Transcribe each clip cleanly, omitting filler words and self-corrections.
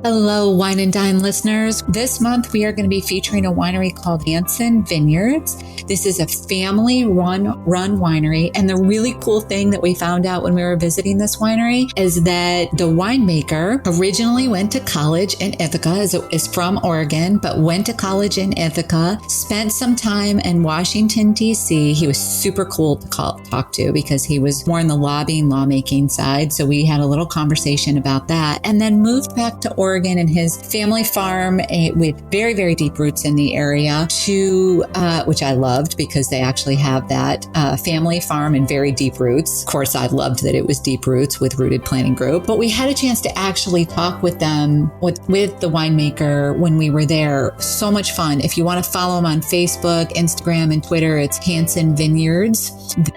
Hello, Wine and Dine listeners. This month, we are going to be featuring a winery called Hansen Vineyards. This is a family-run winery. And the really cool thing that we found out when we were visiting this winery is that the winemaker originally went to college in Ithaca, is from Oregon, but went to college in Ithaca, spent some time in Washington, D.C. He was super cool to talk to because he was more on the lawmaking side. So we had a little conversation about that, and then moved back to Oregon and his family farm with very, very deep roots in the area to, which I loved because they actually have that family farm and very deep roots. Of course, I loved that it was deep roots with Rooted Planting Group, but we had a chance to actually talk with them, with the winemaker when we were there. So much fun. If you want to follow them on Facebook, Instagram, and Twitter, it's Hansen Vineyards.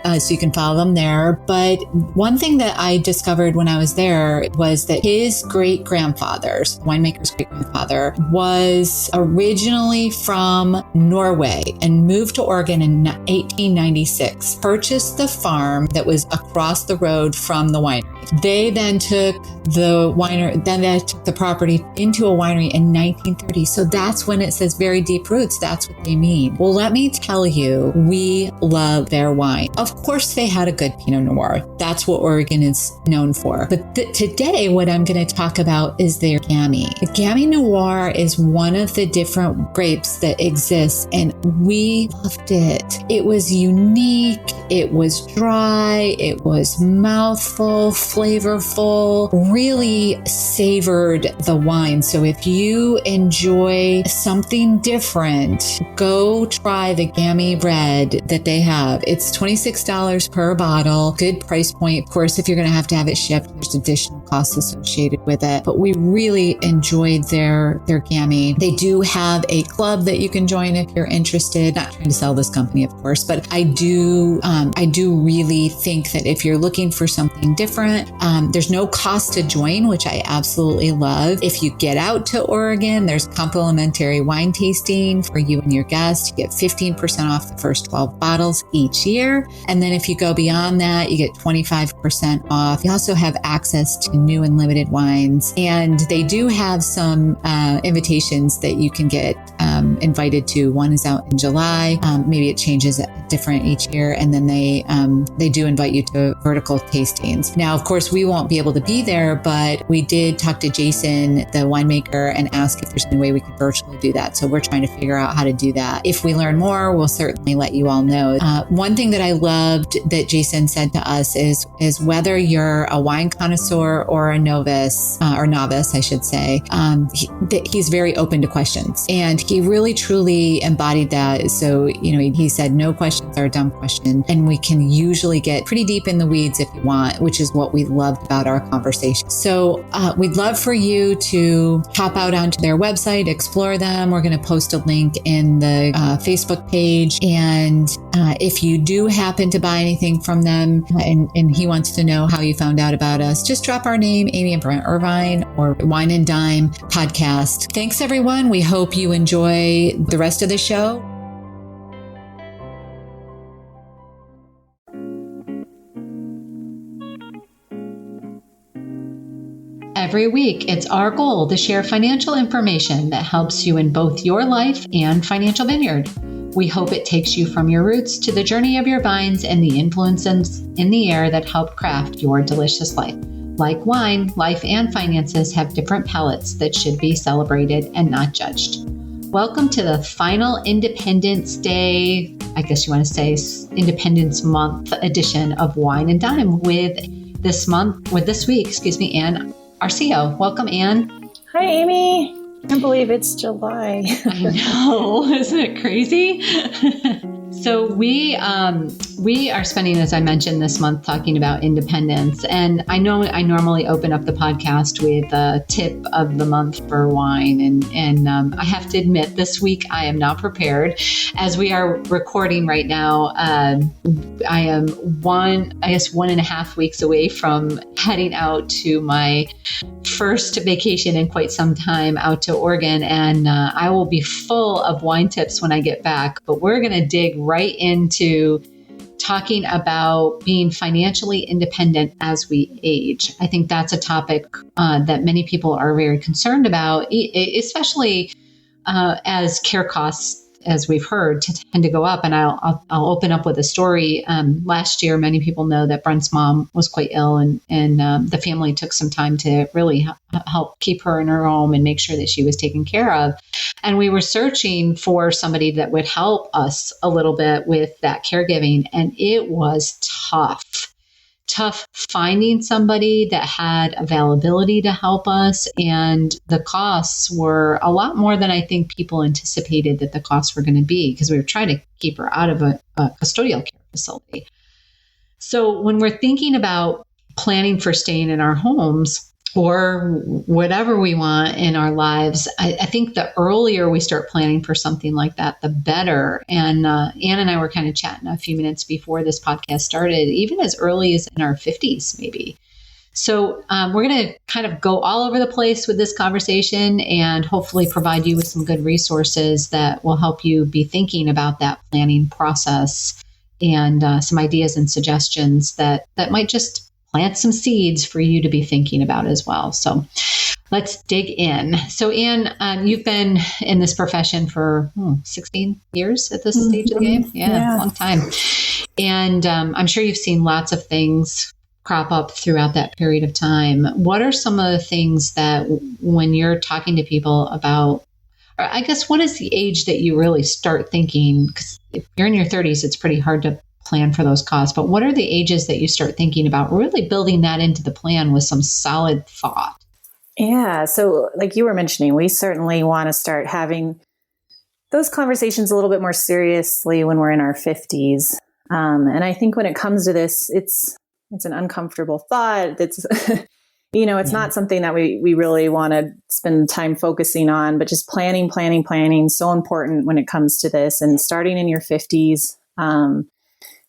So you can follow them there. But one thing that I discovered when I was there was that his great-grandfather, winemaker's great-grandfather, was originally from Norway and moved to Oregon in 1896, purchased the farm that was across the road from the winery. They then took the property into a winery in 1930. So that's when it says very deep roots. That's what they mean. Well, let me tell you, we love their wine. Of course, they had a good Pinot Noir. That's what Oregon is known for. But today, what I'm going to talk about is their Gamay. The Gamay Noir is one of the different grapes that exists, and we loved it. It was unique. It was dry. It was mouthful, flavorful, really savored the wine. So if you enjoy something different, go try the Gamay Red that they have. It's $26 per bottle. Good price point. Of course, if you're going to have it shipped, there's additional costs associated with it. But we really enjoyed their Gamay. They do have a club that you can join if you're interested. Not trying to sell this company, of course, but I do really think that if you're looking for something different, there's no cost to join, which I absolutely love. If you get out to Oregon, there's complimentary wine tasting for you and your guests. You get 15% off the first 12 bottles each year. And then if you go beyond that, you get 25% off. You also have access to new and limited wines. And they do have some invitations that you can get invited to. One is out in July. Maybe it changes different each year. And then they do invite you to vertical tastings. Now, of course, we won't be able to be there, but we did talk to Jason, the winemaker, and ask if there's any way we could virtually do that. So we're trying to figure out how to do that. If we learn more, we'll certainly let you all know. One thing that I loved that Jason said to us is whether you're a wine connoisseur or a novice, I should say, he's very open to questions. And he really truly embodied that. So, he said no questions are a dumb question. And we can usually get pretty deep in the weeds if you want, which is what we loved about our conversation. So we'd love for you to hop out onto their website, explore them. We're going to post a link in the Facebook page. And if you do happen to buy anything from them and he wants to know how you found out about us, just drop our name, Amy and Brent Irvine, or Wine and Dime Podcast. Thanks, everyone. We hope you enjoy the rest of the show. Every week, it's our goal to share financial information that helps you in both your life and financial vineyard. We hope it takes you from your roots to the journey of your vines and the influences in the air that help craft your delicious life. Like wine, life and finances have different palates that should be celebrated and not judged. Welcome to the final Independence Day, I guess you want to say Independence Month edition of Wine and Dime with this week, Ann Arceo. Welcome, Ann. Hi, Amy. I can't believe it's July. I know. Isn't it crazy? So we are spending, as I mentioned, this month talking about independence. And I know I normally open up the podcast with a tip of the month for wine. And I have to admit, this week I am not prepared. As we are recording right now, I am 1.5 weeks away from heading out to my first vacation in quite some time out to Oregon. And I will be full of wine tips when I get back. But we're going to dig right into talking about being financially independent as we age. I think that's a topic that many people are very concerned about, especially as care costs, as we've heard, tend to go up. And I'll open up with a story. Last year, many people know that Brent's mom was quite ill, and the family took some time to really help keep her in her home and make sure that she was taken care of. And we were searching for somebody that would help us a little bit with that caregiving. And it was tough finding somebody that had availability to help us. And the costs were a lot more than I think people anticipated that the costs were going to be, because we were trying to keep her out of a custodial care facility. So when we're thinking about planning for staying in our homes or whatever we want in our lives, I think the earlier we start planning for something like that, the better. And Ann and I were kind of chatting a few minutes before this podcast started, even as early as in our 50s, maybe. So we're going to kind of go all over the place with this conversation and hopefully provide you with some good resources that will help you be thinking about that planning process, and some ideas and suggestions that might just plant some seeds for you to be thinking about as well. So let's dig in. So Ann, you've been in this profession for 16 years at this stage of the game. Yeah. Long time. And I'm sure you've seen lots of things crop up throughout that period of time. What are some of the things that when you're talking to people about, or I guess, what is the age that you really start thinking? Because if you're in your 30s, it's pretty hard to plan for those costs. But what are the ages that you start thinking about really building that into the plan with some solid thought? Yeah. So like you were mentioning, we certainly want to start having those conversations a little bit more seriously when we're in our 50s. And I think when it comes to this, it's an uncomfortable thought. It's, it's not something that we really want to spend time focusing on, but just planning, so important when it comes to this. And starting in your 50s,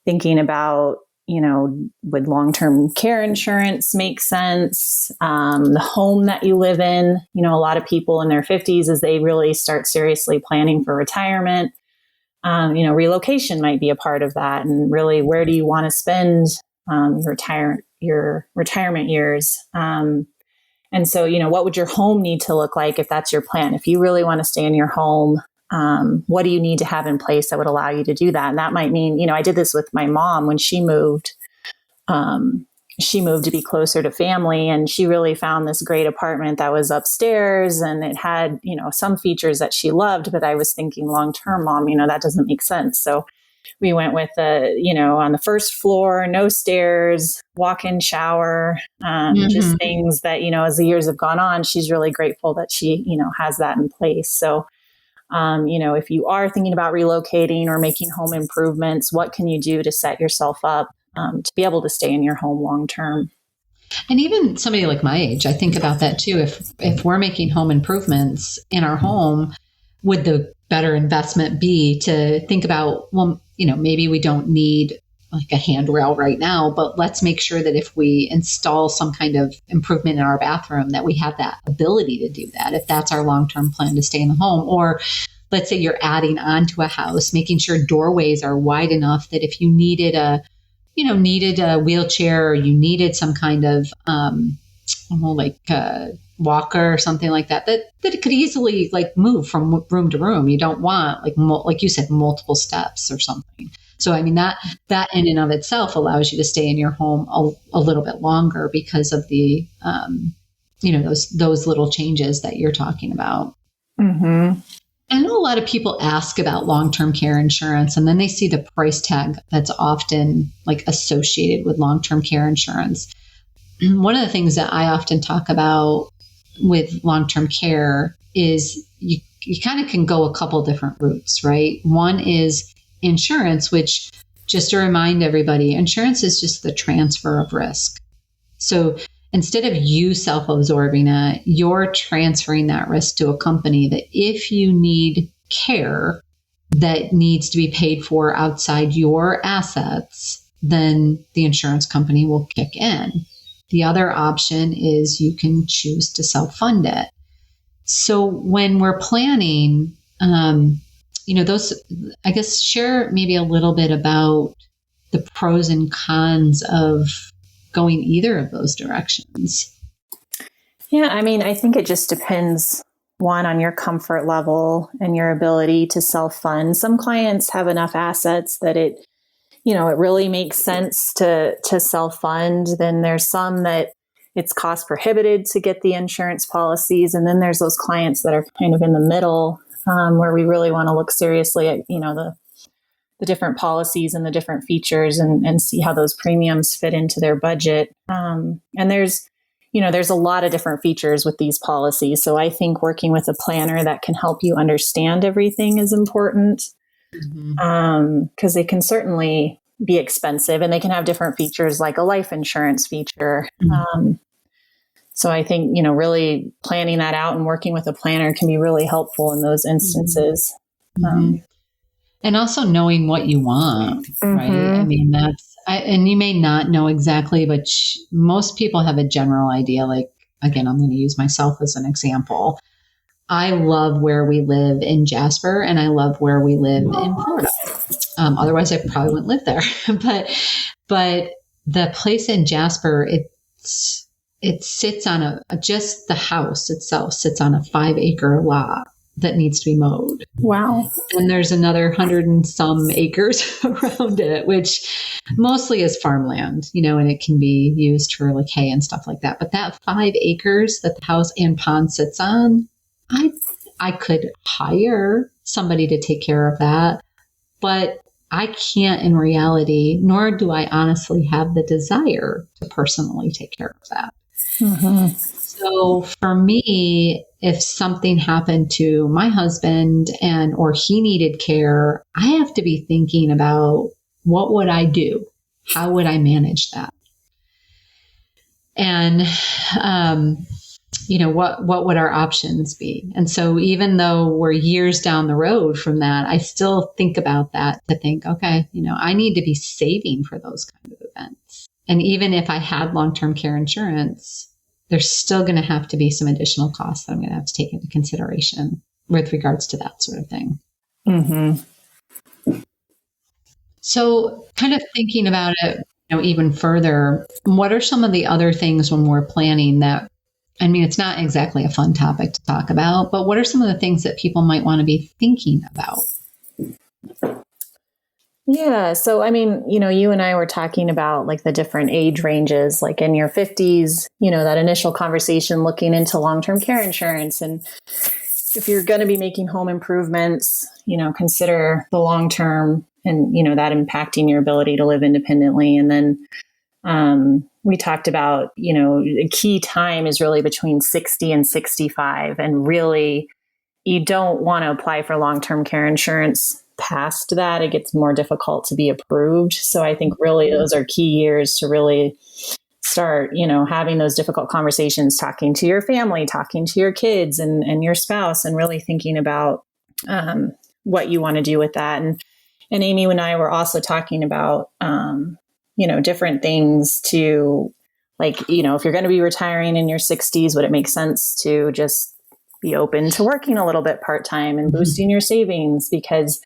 thinking about, would long-term care insurance make sense? The home that you live in, a lot of people in their 50s, as they really start seriously planning for retirement, relocation might be a part of that. And really, where do you want to spend your retirement years? And so, what would your home need to look like if that's your plan? If you really want to stay in your home, what do you need to have in place that would allow you to do that? And that might mean, I did this with my mom when she moved. She moved to be closer to family, and she really found this great apartment that was upstairs, and it had, some features that she loved, but I was thinking long-term, Mom, that doesn't make sense. So we went with on the first floor, no stairs, walk-in shower, just things that, as the years have gone on, she's really grateful that she, has that in place. So if you are thinking about relocating or making home improvements, what can you do to set yourself up to be able to stay in your home long term? And even somebody like my age, I think about that too. If we're making home improvements in our home, would the better investment be to think about, well, maybe we don't need like a handrail right now, but let's make sure that if we install some kind of improvement in our bathroom, that we have that ability to do that, if that's our long-term plan to stay in the home. Or let's say you're adding on to a house, making sure doorways are wide enough that if you needed a wheelchair, or you needed some kind of, walker or something like that it could easily move from room to room. You don't want like you said, multiple steps or something. So, I mean, that in and of itself allows you to stay in your home a little bit longer because of the, those little changes that you're talking about. Mm-hmm. I know a lot of people ask about long-term care insurance, and then they see the price tag that's often associated with long-term care insurance. One of the things that I often talk about with long-term care is you kind of can go a couple different routes, right? One is insurance, which, just to remind everybody, insurance is just the transfer of risk. So instead of you self-absorbing it, you're transferring that risk to a company that if you need care that needs to be paid for outside your assets, then the insurance company will kick in. The other option is you can choose to self-fund it. So when we're planning, those, I guess, share maybe a little bit about the pros and cons of going either of those directions. Yeah, I mean, I think it just depends, one, on your comfort level and your ability to self-fund. Some clients have enough assets that it really makes sense to self-fund. Then there's some that it's cost prohibited to get the insurance policies. And then there's those clients that are kind of in the middle, where we really want to look seriously at, the different policies and the different features and see how those premiums fit into their budget. And there's a lot of different features with these policies. So I think working with a planner that can help you understand everything is important, because they can certainly be expensive and they can have different features like a life insurance feature. So I think, really planning that out and working with a planner can be really helpful in those instances. And also knowing what you want, right? I mean, and you may not know exactly, but most people have a general idea. Like, again, I'm going to use myself as an example. I love where we live in Jasper and I love where we live in Florida. Otherwise I probably wouldn't live there, but the place in Jasper, it sits on just the house itself sits on a 5-acre lot that needs to be mowed. Wow. And there's another 100 and some acres around it, which mostly is farmland, and it can be used for like hay and stuff like that. But that 5 acres that the house and pond sits on, I could hire somebody to take care of that, but I can't in reality, nor do I honestly have the desire to personally take care of that. So for me, if something happened to my husband or he needed care, I have to be thinking about what would I do? How would I manage that? And, what would our options be? And so even though we're years down the road from that, I still think about that to think, okay, I need to be saving for those kind of events. And even if I had long-term care insurance, there's still going to have to be some additional costs that I'm going to have to take into consideration with regards to that sort of thing. So kind of thinking about it, even further, what are some of the other things when we're planning that, I mean, it's not exactly a fun topic to talk about, but what are some of the things that people might want to be thinking about? Yeah. So, I mean, you and I were talking about like the different age ranges, like in your 50s, that initial conversation looking into long-term care insurance. And if you're going to be making home improvements, consider the long-term and, that impacting your ability to live independently. And then we talked about, a key time is really between 60 and 65. And really, you don't want to apply for long-term care insurance past that. It gets more difficult to be approved. So I think really those are key years to really start, having those difficult conversations, talking to your family, talking to your kids and your spouse, and really thinking about what you want to do with that. And Amy and I were also talking about, different things to like, if you're going to be retiring in your 60s, would it make sense to just be open to working a little bit part-time and boosting your savings? Because,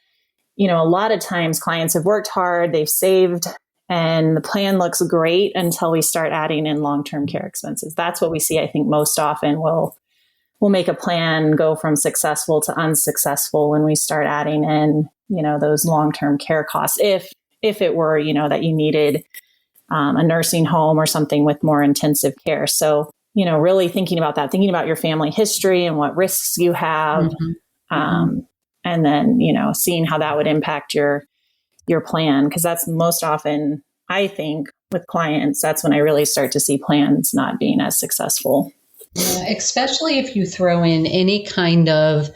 a lot of times clients have worked hard, they've saved, and the plan looks great until we start adding in long-term care expenses. That's what we see, I think, most often. We'll make a plan go from successful to unsuccessful when we start adding in, those long-term care costs. If it were, that you needed a nursing home or something with more intensive care. So, really thinking about that, thinking about your family history and what risks you have. And then, seeing how that would impact your plan. Because that's most often, I think, with clients, that's when I really start to see plans not being as successful. Yeah, especially if you throw in any kind of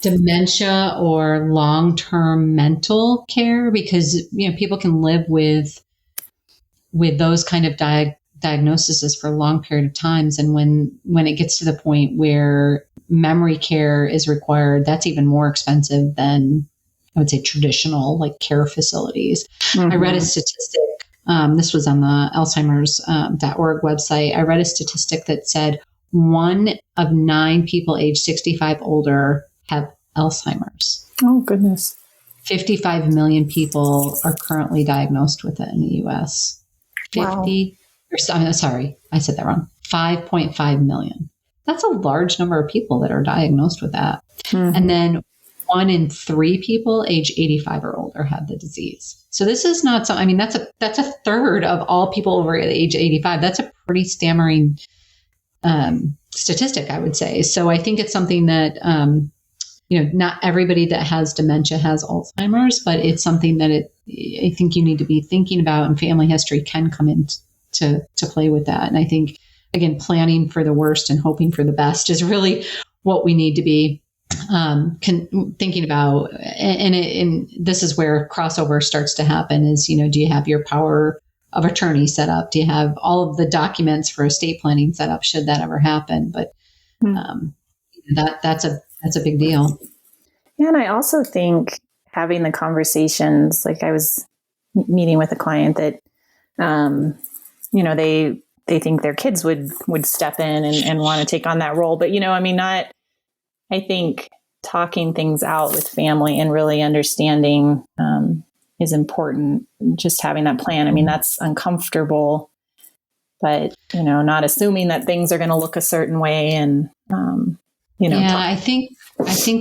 dementia or long-term mental care, because, people can live with those kind of diagnoses for a long period of times. And when it gets to the point where memory care is required, that's even more expensive than, I would say, traditional like care facilities. I read a statistic. This was on the Alzheimer's.org website. I read a statistic that said 1 of 9 people age 65 older have Alzheimer's. Oh, goodness. 55 million people are currently diagnosed with it in the US. 50, wow. Sorry, I said that wrong. 5.5 million. That's a large number of people that are diagnosed with that. Mm-hmm. And then 1 in 3 people age 85 or older have the disease. So this is not so, I mean, that's a third of all people over age 85. That's a pretty staggering statistic, I would say. So I think it's something that, not everybody that has dementia has Alzheimer's, but it's something that I think you need to be thinking about, and family history can come in to play with that. And I think, again, planning for the worst and hoping for the best is really what we need to be thinking about. And this is where crossover starts to happen is, do you have your power of attorney set up? Do you have all of the documents for estate planning set up should that ever happen? But that's a big deal. Yeah. And I also think having the conversations, like I was meeting with a client that, they think their kids would step in and want to take on that role. But, I think talking things out with family and really understanding is important. Just having that plan. I mean, that's uncomfortable, but, not assuming that things are going to look a certain way. And, I think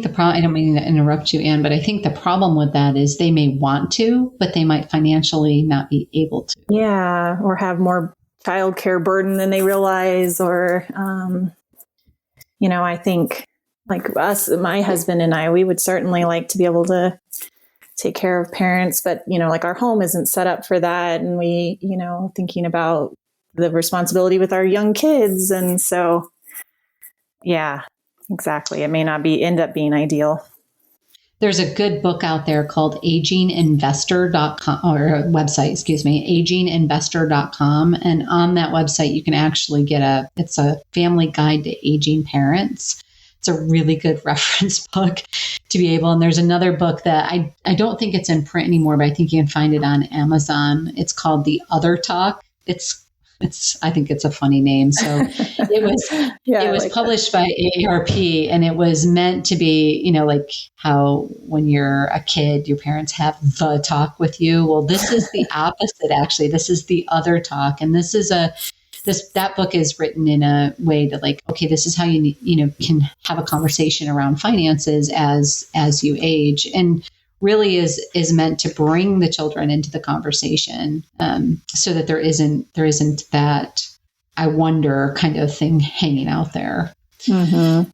the problem, I don't mean to interrupt you, Ann, but I think the problem with that is they may want to, but they might financially not be able to. Yeah. Or have more childcare burden than they realize, or, I think, like us, my husband and I, we would certainly like to be able to take care of parents, but, like our home isn't set up for that. And we, thinking about the responsibility with our young kids. And so, yeah, exactly. It may not end up being ideal. There's a good book out there called aginginvestor.com, or a website, aginginvestor.com. And on that website, you can actually it's a family guide to aging parents. It's a really good reference book to be able. And there's another book that I don't think it's in print anymore, but I think you can find it on Amazon. It's called The Other Talk. I think it's a funny name. So it was published by AARP, and it was meant to be, like how when you're a kid, your parents have the talk with you. Well, this is the opposite, actually. This is the other talk. And that book is written in a way that, like, okay, this is how you can have a conversation around finances as you age, and really is meant to bring the children into the conversation, so that there isn't that I wonder kind of thing hanging out there. Mm-hmm.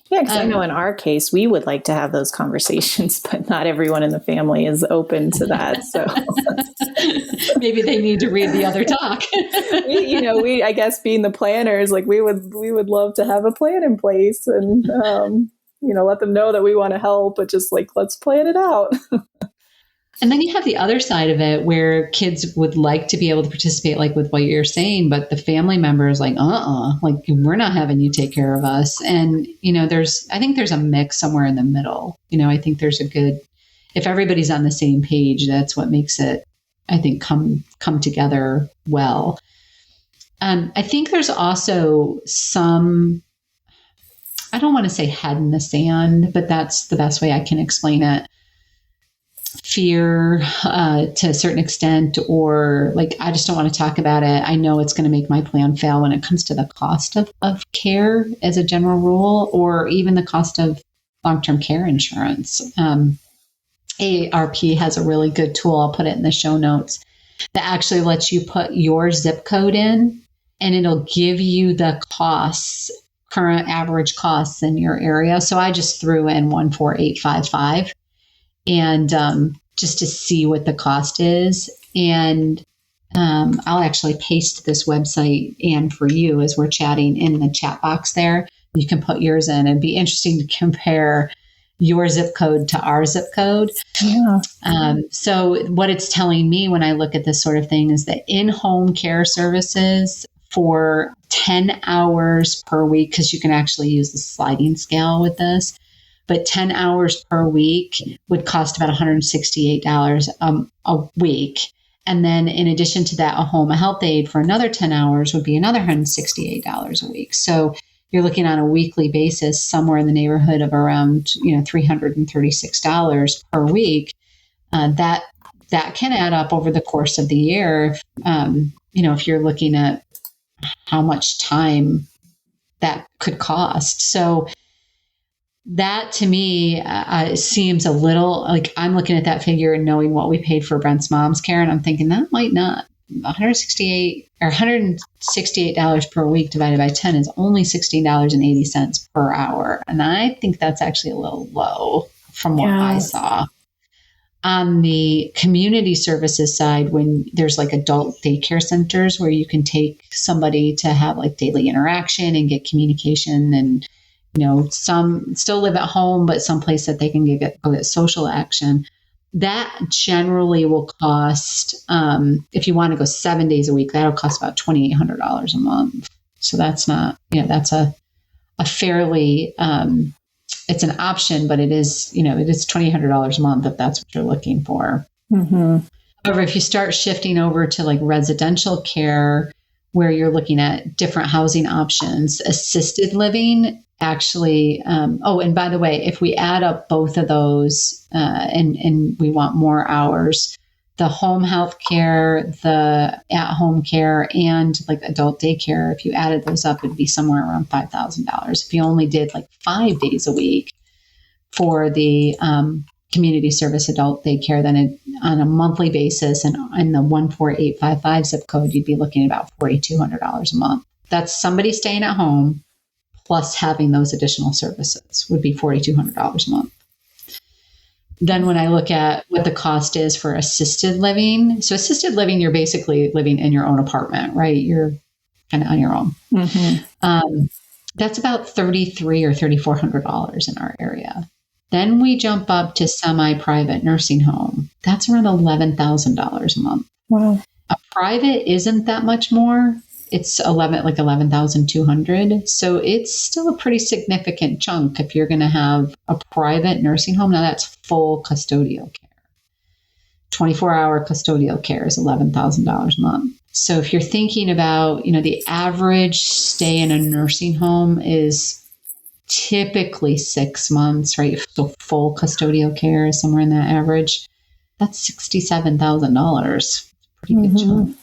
Yeah, because I know in our case, we would like to have those conversations, but not everyone in the family is open to that. So maybe they need to read The Other Talk. we I guess being the planners, like we would love to have a plan in place and let them know that we want to help, but just like, let's plan it out. And then you have the other side of it where kids would like to be able to participate, like with what you're saying, but the family member is like, like we're not having you take care of us. And, I think there's a mix somewhere in the middle. I think there's if everybody's on the same page, that's what makes it, I think, come together well. I think there's also some, I don't want to say head in the sand, but that's the best way I can explain it. Fear to a certain extent, or like, I just don't want to talk about it. I know it's going to make my plan fail when it comes to the cost of care as a general rule, or even the cost of long-term care insurance. AARP has a really good tool. I'll put it in the show notes that actually lets you put your zip code in, and it'll give you the costs, current average costs in your area. So I just threw in 14855. And just to see what the cost is. And I'll actually paste this website, and for you, as we're chatting, in the chat box there. You can put yours in. It'd be interesting to compare your zip code to our zip code. Yeah. So what it's telling me when I look at this sort of thing is that in-home care services for 10 hours per week, because you can actually use the sliding scale with this, but 10 hours per week would cost about $168 a week. And then in addition to that, a home health aide for another 10 hours would be another $168 a week. So you're looking on a weekly basis somewhere in the neighborhood of around, $336 per week. that can add up over the course of the year. If you're looking at how much time that could cost. So that to me seems a little like I'm looking at that figure and knowing what we paid for Brent's mom's care. And I'm thinking that might not $168 per week divided by 10 is only $16.80 per hour. And I think that's actually a little low from what I saw. On the community services side, when there's like adult daycare centers where you can take somebody to have like daily interaction and get communication and, some still live at home, but someplace that they can go get social action. That generally will cost, if you want to go 7 days a week, that'll cost about $2,800 a month. So that's not, that's a fairly, it's an option, but it is $2,800 a month if that's what you're looking for. Mm-hmm. However, if you start shifting over to like residential care, where you're looking at different housing options, assisted living actually, and by the way, if we add up both of those and we want more hours, the home health care, the at-home care, and like adult daycare, if you added those up, it'd be somewhere around $5,000. If you only did like 5 days a week for the community service adult daycare, then on a monthly basis and in the 14855 zip code, you'd be looking at about $4,200 a month. That's somebody staying at home plus having those additional services would be $4,200 a month. Then when I look at what the cost is for assisted living, so assisted living, you're basically living in your own apartment, right? You're kind of on your own. Mm-hmm. That's about $3,300 or $3,400 in our area. Then we jump up to semi-private nursing home. That's around $11,000 a month. Wow. A private isn't that much more. It's $11,200. So it's still a pretty significant chunk if you're going to have a private nursing home. Now that's full custodial care. 24-hour custodial care is $11,000 a month. So if you're thinking about, the average stay in a nursing home is typically 6 months, right? So full custodial care is somewhere in that average. That's $67,000. Pretty good chunk.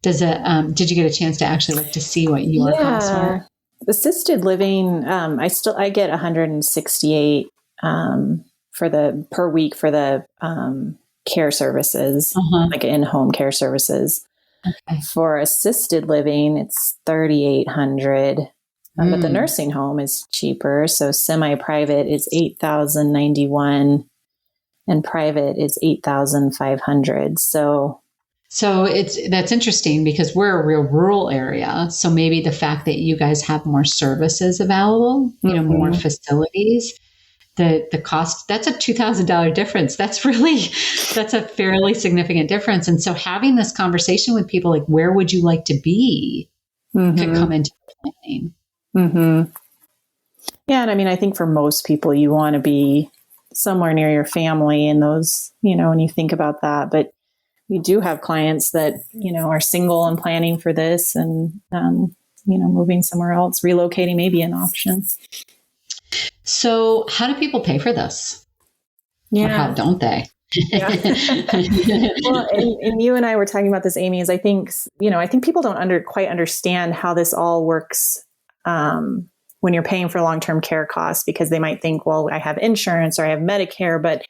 Does it? Did you get a chance to actually look to see what your costs are? Assisted living, I get 168 per week for the care services, like in-home care services. Okay. For assisted living, it's 3,800, but the nursing home is cheaper. So semi-private is 8,091, and private is 8,500. So that's interesting because we're a real rural area. So maybe the fact that you guys have more services available, more facilities, the cost, that's a $2,000 difference. That's a fairly significant difference. And so having this conversation with people, like, where would you like to be, could come into planning. Mm-hmm. Yeah. And I think for most people, you want to be somewhere near your family and those, when you think about that, but we do have clients that, are single and planning for this and, moving somewhere else, relocating may be an option. So how do people pay for this? Yeah. Or how don't they? Yeah. Well, and you and I were talking about this, Amy, is I think people don't quite understand how this all works when you're paying for long-term care costs, because they might think, well, I have insurance or I have Medicare, but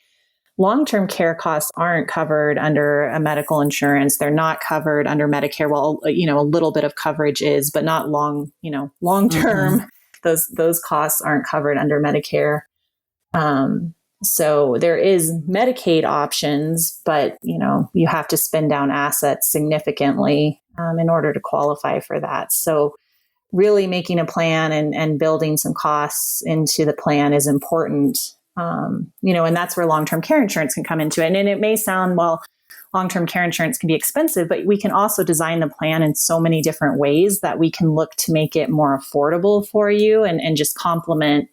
long-term care costs aren't covered under a medical insurance. They're not covered under Medicare. Well, a little bit of coverage is, but not long-term. Mm-hmm. Those costs aren't covered under Medicare. So there is Medicaid options, but, you have to spend down assets significantly in order to qualify for that. So really making a plan and building some costs into the plan is important. And that's where long-term care insurance can come into it. And it may sound, well, long-term care insurance can be expensive, but we can also design the plan in so many different ways that we can look to make it more affordable for you and just complement,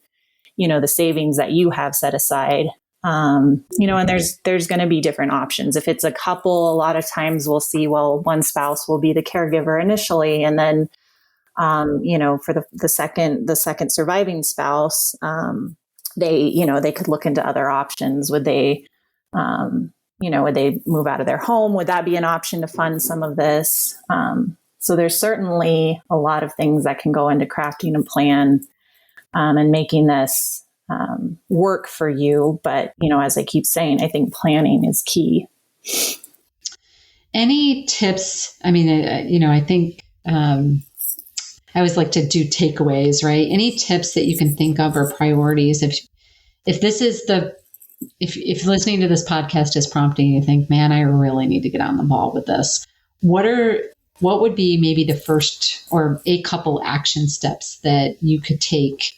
the savings that you have set aside. And there's going to be different options. If it's a couple, a lot of times we'll see, well, one spouse will be the caregiver initially. And then, for the second surviving spouse, they could look into other options. Would they Would they move out of their home? Would that be an option to fund some of this? So there's certainly a lot of things that can go into crafting a plan and making this work for you. But, as I keep saying, I think planning is key. Any tips? I mean, I think I always like to do takeaways, right? Any tips that you can think of or priorities? If this is if listening to this podcast is prompting you to think, man, I really need to get on the ball with this. What would be maybe the first or a couple action steps that you could take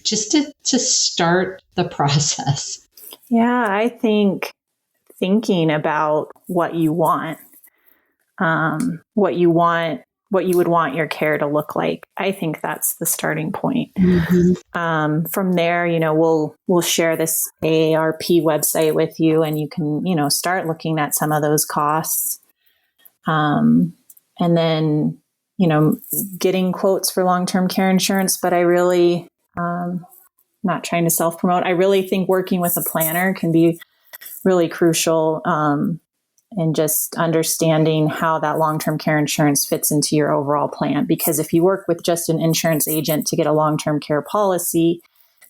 just to start the process? Yeah, I think thinking about what you want, what you would want your care to look like. I think that's the starting point. Mm-hmm. From there, we'll share this AARP website with you, and you can, start looking at some of those costs. And then, getting quotes for long-term care insurance. But I really, not trying to self-promote, I really think working with a planner can be really crucial in just understanding how that long-term care insurance fits into your overall plan. Because if you work with just an insurance agent to get a long-term care policy,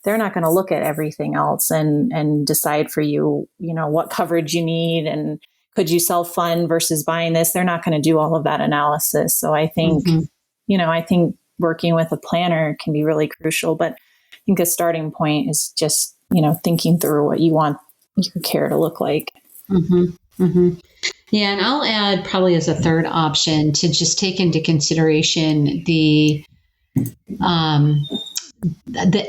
they're not going to look at everything else and decide for you, what coverage you need and could you self-fund versus buying this. They're not going to do all of that analysis. So I think, I think working with a planner can be really crucial. But I think a starting point is just, thinking through what you want your care to look like. Mm-hmm. Mm-hmm. Yeah. And I'll add probably as a third option to just take into consideration the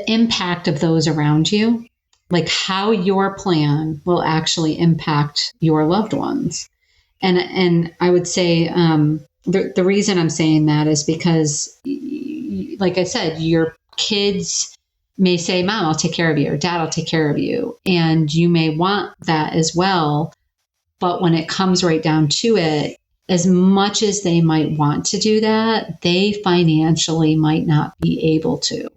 impact of those around you, like how your plan will actually impact your loved ones. And I would say the reason I'm saying that is because, like I said, your kids may say, Mom, I'll take care of you, or Dad, I'll take care of you. And you may want that as well. But when it comes right down to it, as much as they might want to do that, they financially might not be able to.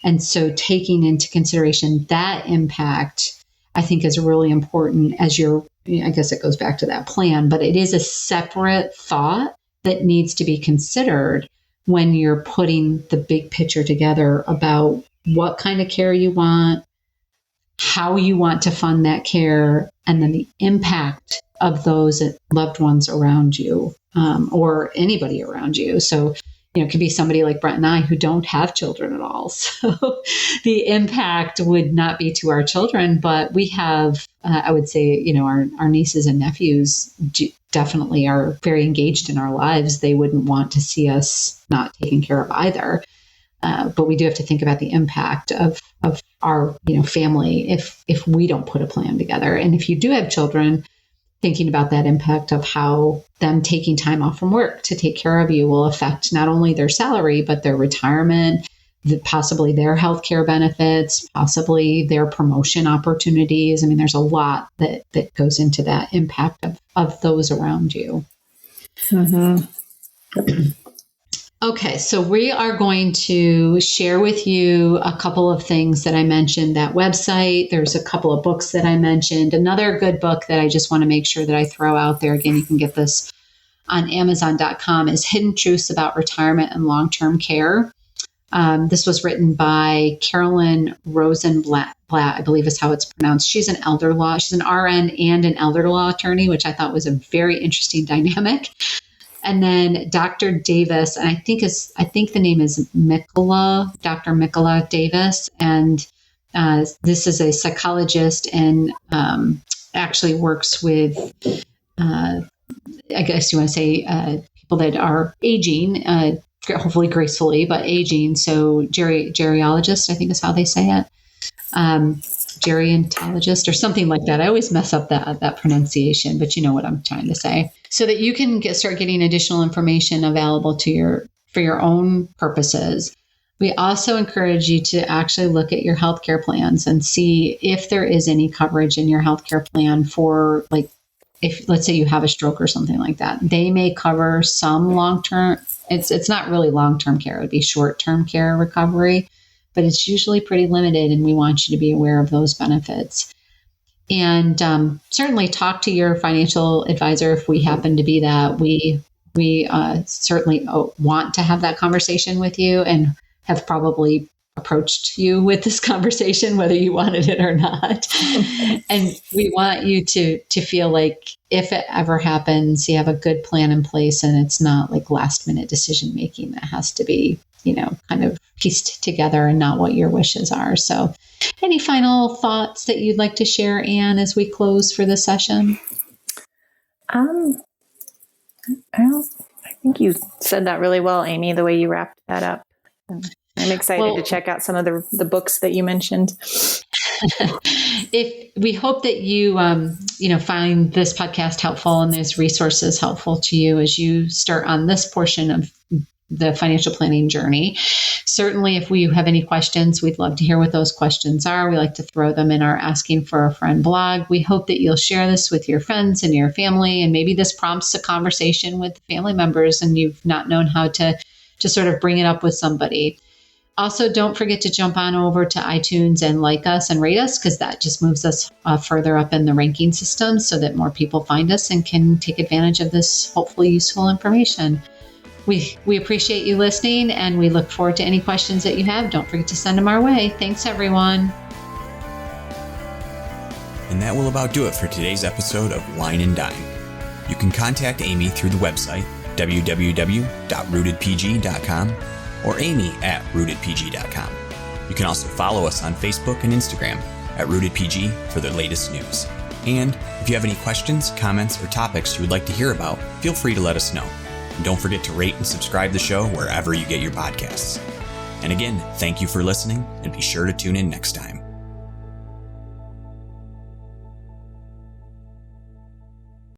And so taking into consideration that impact, I think is really important as I guess it goes back to that plan, but it is a separate thought that needs to be considered when you're putting the big picture together about what kind of care you want, how you want to fund that care, and then the impact of those loved ones around you, or anybody around you. So, it could be somebody like Brett and I who don't have children at all. So the impact would not be to our children, but we have, I would say, our nieces and nephews definitely are very engaged in our lives. They wouldn't want to see us not taken care of either. But we do have to think about the impact of our, family if we don't put a plan together. And if you do have children, thinking about that impact of how them taking time off from work to take care of you will affect not only their salary, but their retirement, possibly their healthcare benefits, possibly their promotion opportunities. I mean, there's a lot that goes into that impact of those around you. Mm-hmm. Okay, so we are going to share with you a couple of things that I mentioned, that website. There's a couple of books that I mentioned. Another good book that I just want to make sure that I throw out there, again, you can get this on Amazon.com, is Hidden Truths About Retirement and Long-Term Care. This was written by Carolyn Rosenblatt, I believe is how it's pronounced. She's an elder law. She's an RN and an elder law attorney, which I thought was a very interesting dynamic. And then Dr. Davis, and I think the name is Dr. Mikola Davis. And this is a psychologist and actually works with, I guess you want to say, people that are aging, hopefully gracefully, but aging. So geriologist, I think is how they say it. Gerontologist or something like that. I always mess up that pronunciation, but you know what I'm trying to say. So that you can start getting additional information available for your own purposes. We also encourage you to actually look at your healthcare plans and see if there is any coverage in your healthcare plan for, like, if let's say you have a stroke or something like that. They may cover some long-term. It's not really long-term care. It would be short-term care recovery, but it's usually pretty limited, and we want you to be aware of those benefits. And certainly talk to your financial advisor if we happen to be that. We certainly want to have that conversation with you and have probably approached you with this conversation, whether you wanted it or not. And we want you to feel like if it ever happens, you have a good plan in place and it's not like last minute decision making that has to be, kind of pieced together and not what your wishes are. So any final thoughts that you'd like to share, Ann, as we close for the session? I think you said that really well, Amy, the way you wrapped that up. I'm excited to check out some of the books that you mentioned. We hope that you, find this podcast helpful and these resources helpful to you as you start on this portion of the financial planning journey. Certainly, if you have any questions, we'd love to hear what those questions are. We like to throw them in our Asking for a Friend blog. We hope that you'll share this with your friends and your family, and maybe this prompts a conversation with family members and you've not known how to sort of bring it up with somebody. Also, don't forget to jump on over to iTunes and like us and rate us, because that just moves us further up in the ranking system so that more people find us and can take advantage of this hopefully useful information. We appreciate you listening, and we look forward to any questions that you have. Don't forget to send them our way. Thanks, everyone. And that will about do it for today's episode of Wine and Dime. You can contact Amy through the website, www.rootedpg.com, or amy@rootedpg.com. You can also follow us on Facebook and Instagram @rootedpg for the latest news. And if you have any questions, comments, or topics you would like to hear about, feel free to let us know. And don't forget to rate and subscribe the show wherever you get your podcasts. And again, thank you for listening, and be sure to tune in next time.